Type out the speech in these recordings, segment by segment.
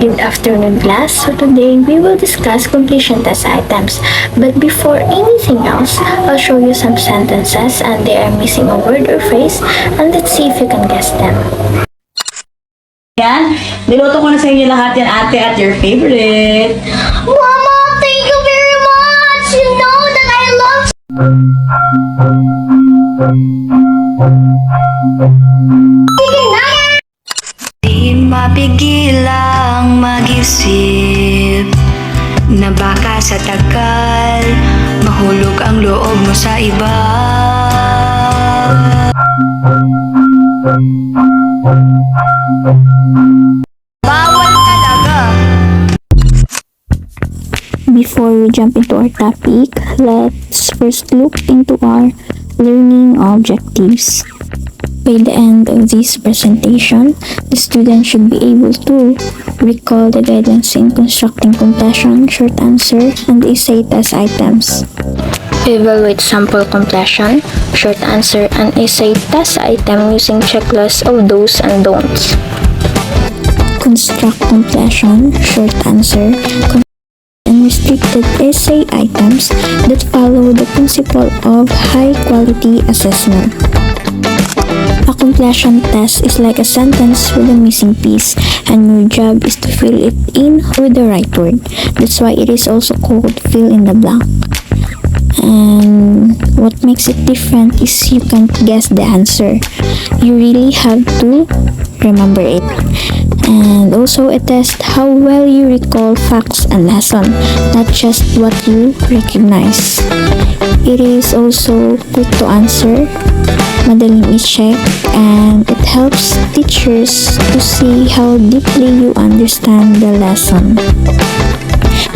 Good afternoon, class. So today we will discuss completion test items. But before anything else, I'll show you some sentences and they are missing a word or phrase, and let's see if you can guess them. Yan, niluto ko na sa inyo lahat yan, ate, at your favorite. Mama, thank you very much! You know that I love Di mapigilang mag-isip na baka sa tagal mahulog ang loob mo sa iba. Bawal talaga. Before we jump into our topic, let's first look into our learning objectives. By the end of this presentation, the student should be able to recall the guidelines in constructing completion, short answer, and essay test items. Evaluate sample completion, short answer, and essay test item using checklist of do's and don'ts. Construct completion, short answer, and restricted essay items that follow the principle of high-quality assessment. A completion test is like a sentence with a missing piece, and your job is to fill it in with the right word. That's why it is also called fill in the blank. And what makes it different is you can't guess the answer. You really have to remember it. And also a test how well you recall facts and lesson, not just what you recognize. It is also quick to answer, madaling i-check, and it helps teachers to see how deeply you understand the lesson.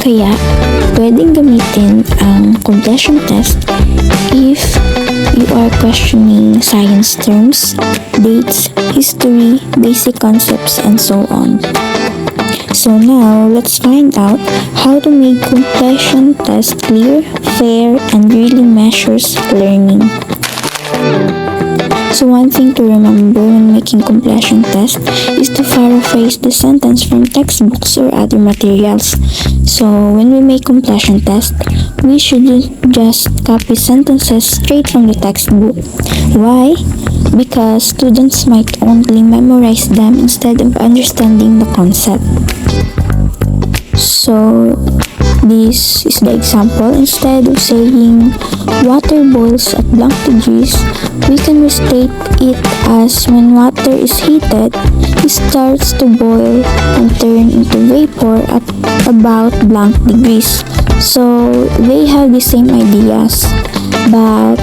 Kaya, pwedeng gamitin ang completion test if you are questioning science terms, dates, history, basic concepts, and so on. So now, let's find out how to make completion test clear, fair, and really measures learning. So one thing to remember when making completion test is to paraphrase the sentence from textbooks or other materials. So when we make completion test, we shouldn't just copy sentences straight from the textbook. Why? Because students might only memorize them instead of understanding the concept. So this is the example. Instead of saying water boils at blank degrees, we can restate it as when water is heated, it starts to boil and turn into vapor at about blank degrees. So they have the same ideas, but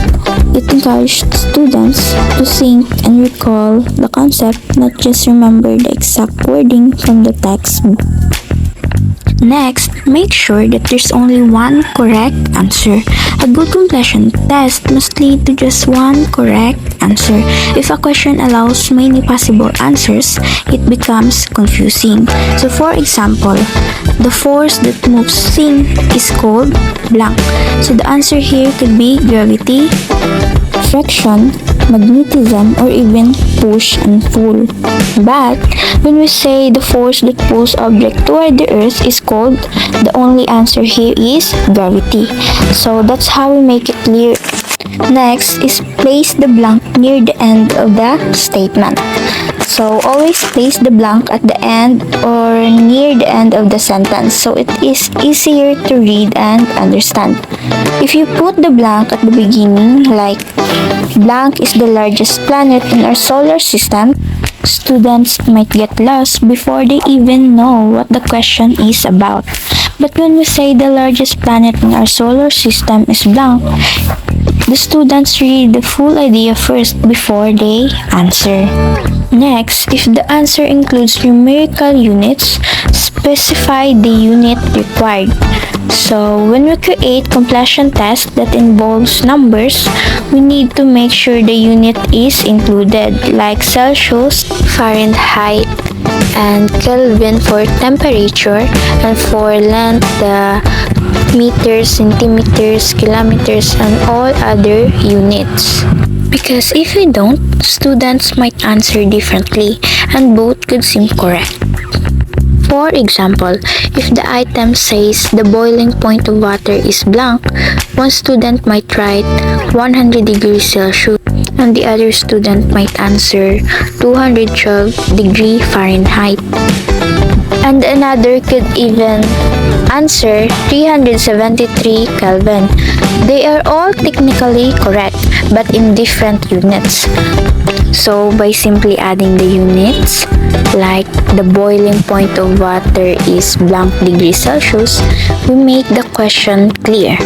it encouraged students to think and recall the concept, not just remember the exact wording from the textbook. Next, make sure that there's only one correct answer. A good completion test must lead to just one correct answer. If a question allows many possible answers, it becomes confusing. So for example, the force that moves things is called blank. So the answer here could be gravity, friction, magnetism, or even push and pull. But when we say the force that pulls object toward the earth is called, the only answer here is gravity. So that's how we make it clear. Next is place the blank near the end of the statement. So always place the blank at the end or near the end of the sentence so it is easier to read and understand. If you put the blank at the beginning, like blank is the largest planet in our solar system, students might get lost before they even know what the question is about. But when we say the largest planet in our solar system is blank, the students read the full idea first before they answer. Next, if the answer includes numerical units, specify the unit required. So when we create completion test that involves numbers, we need to make sure the unit is included, like Celsius, Fahrenheit, and Kelvin for temperature, and for length, the meters, centimeters, kilometers, and all other units. Because if we don't, students might answer differently and both could seem correct. For example, if the item says the boiling point of water is blank, one student might write 100 degrees Celsius and the other student might answer 212 degree Fahrenheit. And another could even answer 373 Kelvin. They are all technically correct but in different units. So by simply adding the units, like the boiling point of water is blank degree Celsius, we make the question clear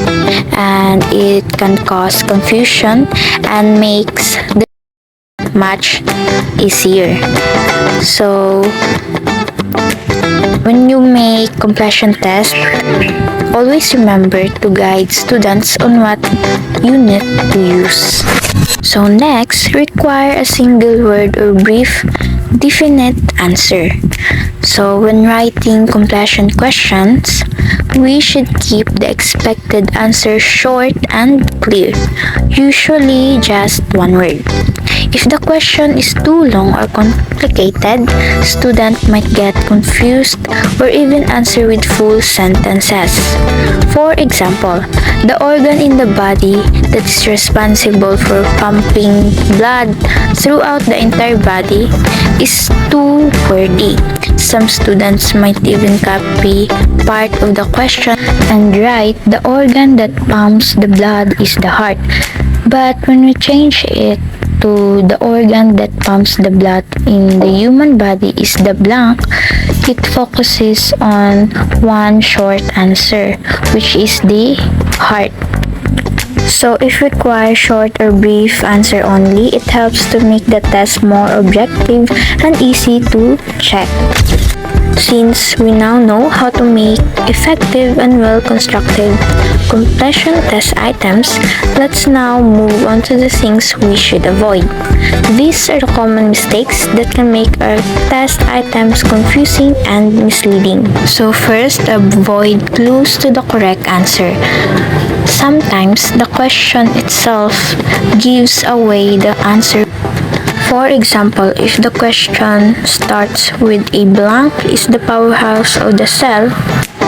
and it can cause confusion and makes the match easier. So when you make completion test, always remember to guide students on what unit to use. So next, require a single word or brief, definite answer. So when writing completion questions, we should keep the expected answer short and clear, usually just one word. If the question is too long or complicated, student might get confused or even answer with full sentences. For example, the organ in the body that is responsible for pumping blood throughout the entire body is too wordy. Some students might even copy part of the question and write the organ that pumps the blood is the heart. But when we change it to the organ that pumps the blood in the human body is the blank, it focuses on one short answer, which is the heart. So if require short or brief answer only, it helps to make the test more objective and easy to check. Since we now know how to make effective and well-constructed completion test items, let's now move on to the things we should avoid. These are the common mistakes that can make our test items confusing and misleading. So first, avoid clues to the correct answer. Sometimes the question itself gives away the answer. For example, if the question starts with a blank is the powerhouse of the cell,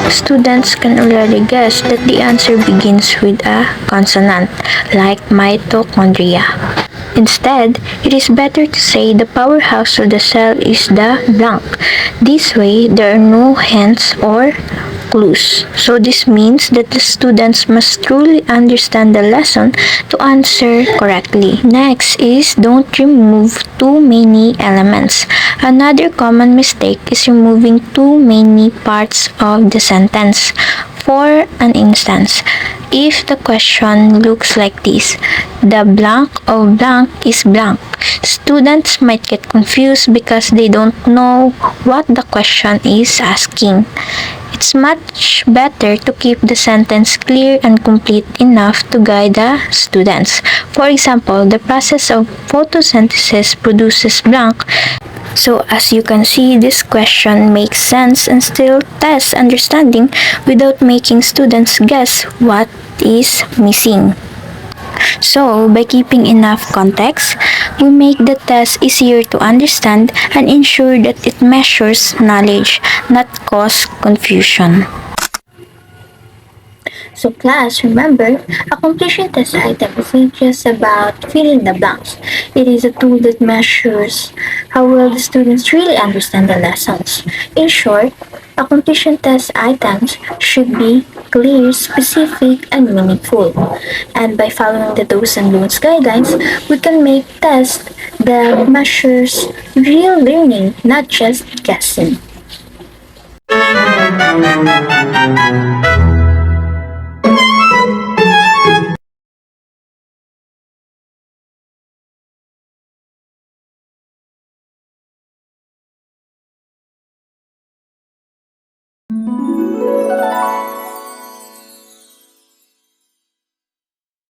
students can already guess that the answer begins with a consonant, like mitochondria. Instead, it is better to say the powerhouse of the cell is the blank. This way, there are no hints or clues. So this means that the students must truly understand the lesson to answer correctly. Next is don't remove too many elements. Another common mistake is removing too many parts of the sentence. For an instance, if the question looks like this, the blank of blank is blank, students might get confused because they don't know what the question is asking. It's much better to keep the sentence clear and complete enough to guide the students. For example, the process of photosynthesis produces blank. So as you can see, this question makes sense and still tests understanding without making students guess what is missing. So, by keeping enough context, we make the test easier to understand and ensure that it measures knowledge, not cause confusion. So class, remember, a completion test item isn't just about filling the blanks. It is a tool that measures how well the students really understand the lessons. In short, a completion test items should be clear, specific, and meaningful. And by following the do's and don'ts guidelines, we can make tests that measures real learning, not just guessing.